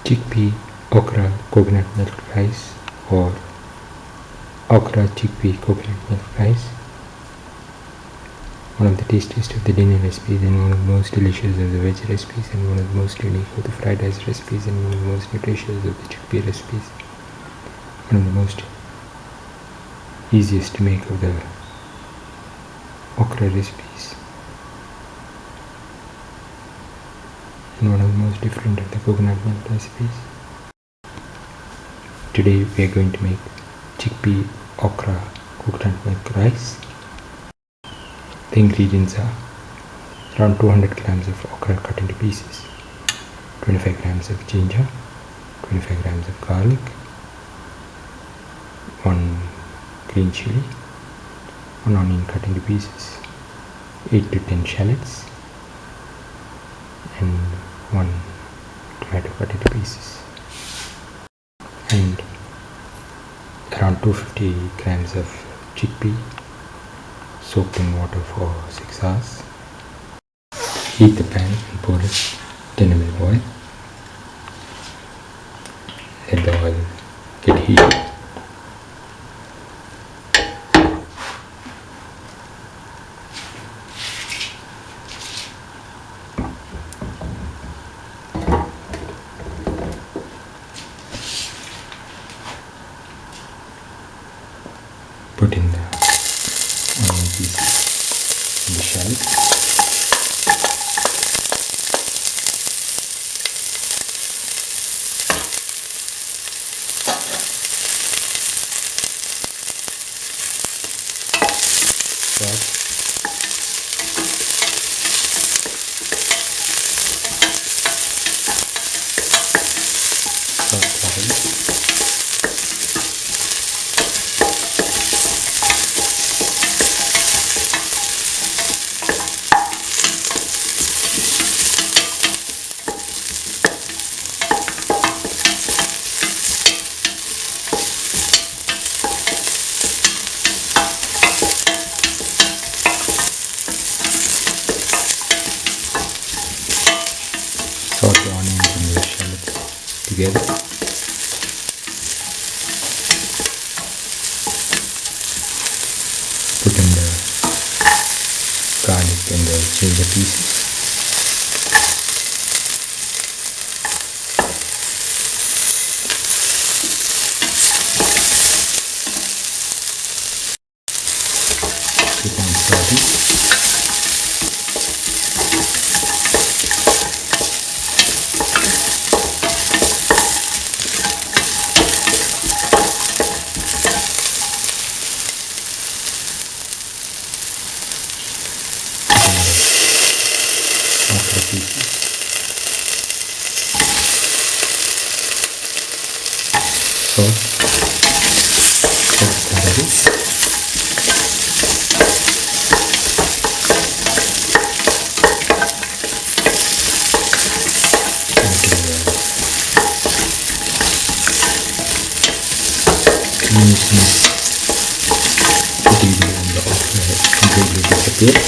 chickpea okra coconut milk rice or okra chickpea coconut milk rice. One of the tastiest of the dinner recipes and one of the most delicious of the veg recipes and one of the most unique of the fried rice recipes and one of the most nutritious of the chickpea recipes. One of the most easiest to make of the okra recipes and one of the most different of the coconut milk recipes. Today we are going to make chickpea okra coconut milk rice. The ingredients are around 200 grams of okra cut into pieces, 25 grams of ginger, 25 grams of garlic, 1 green chili, 1 onion cut into pieces, 8 to 10 shallots, and 1 tomato cut into pieces, and around 250 grams of chickpea soaked in water for 6 hours. Heat the pan and pour it 10 ml oil. Let the oil get heated. Put in the onion pieces and the shallots. Salt. Salt the onions and the shallots together. Put in the garlic and the ginger pieces. Keep on sauteing. Okra pieces. Salt. Potato and the okra has completely disappeared.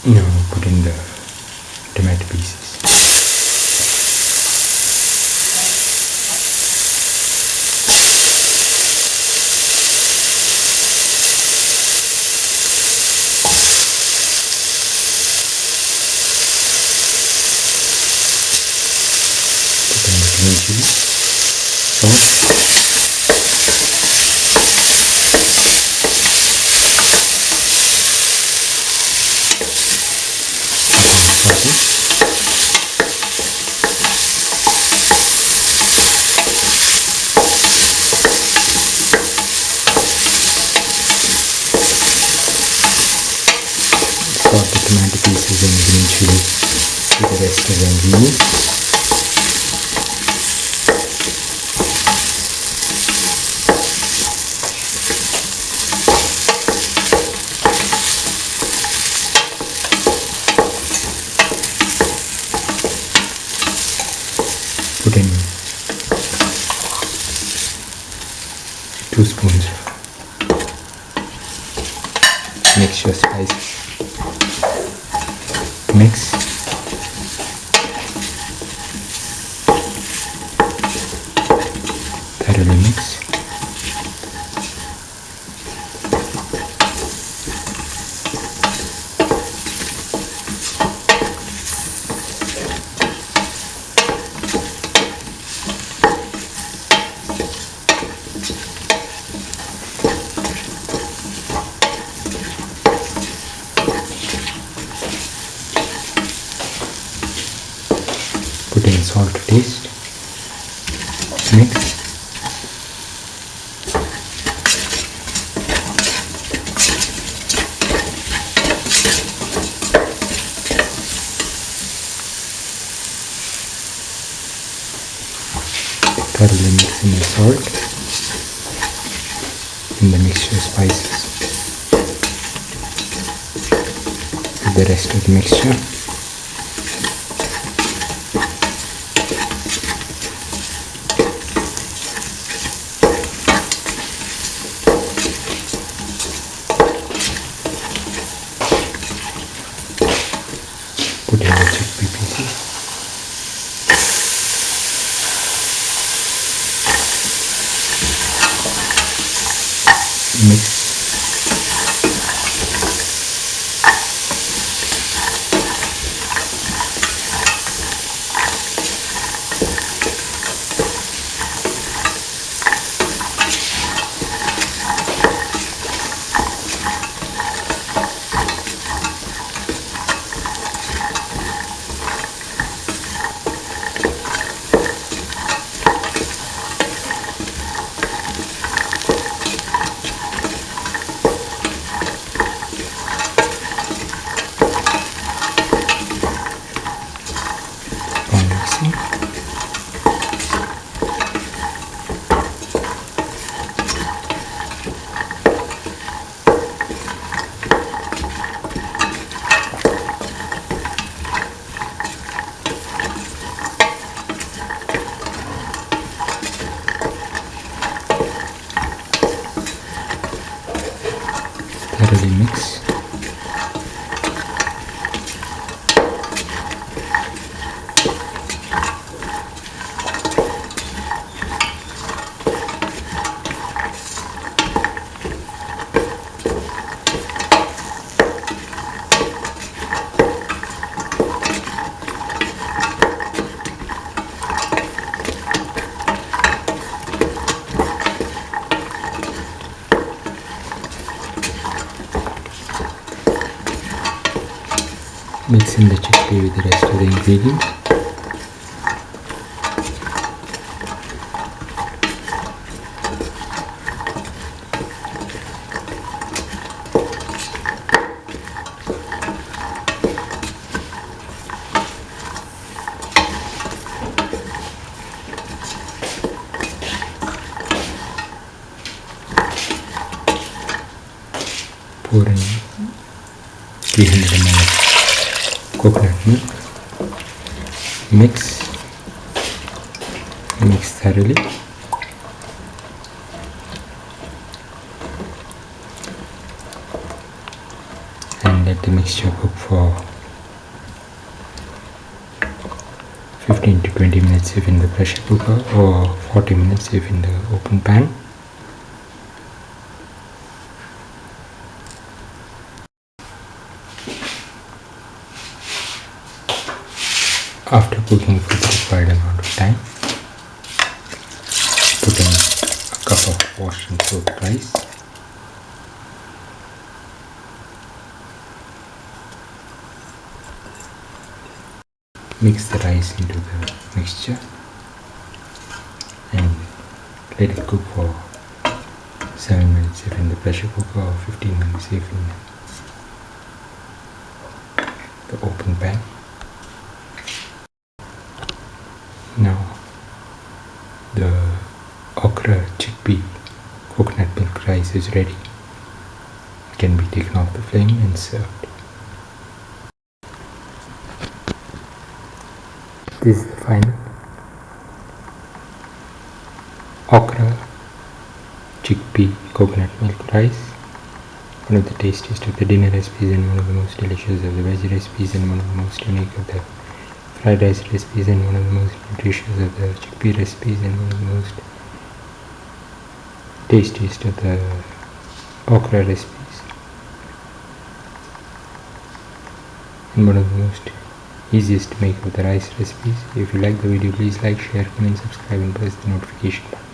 Now put in the tomato pieces. Put in the green chili, salt, salt the tomato pieces and green chili with the rest of the ingredients. Put in 2 spoons of mixture spices. Mix. Thoroughly mix. Put in salt to taste. Mix. Thoroughly mix in the salt in the mixture spices with the rest of the mixture. Put in the chickpea pieces. Mix. Thoroughly mix. Mix in the chickpea with the rest of the ingredients. Pour in 300 ml of coconut milk. Mix thoroughly. And and let the mixture cook for 15 to 20 minutes if in the pressure cooker, or 40 minutes if in the open pan. After cooking for the required amount of time, put in a cup of washed and soaked rice. Mix the rice into the mixture and let it cook for 7 minutes if in the pressure cooker, or 15 minutes if in the open pan. Now the okra chickpea coconut milk rice is ready. It can be taken off the flame and served. This is the final okra chickpea coconut milk rice. One of the tastiest of the dinner recipes and one of the most delicious of the veggie recipes, and one of the most unique of the fried rice recipes, and one of the most nutritious of the chickpea recipes, and one of the most tastiest of the okra recipes, and one of the most easiest to make of the rice recipes. If you like the video, please like, share, comment, subscribe and press the notification button.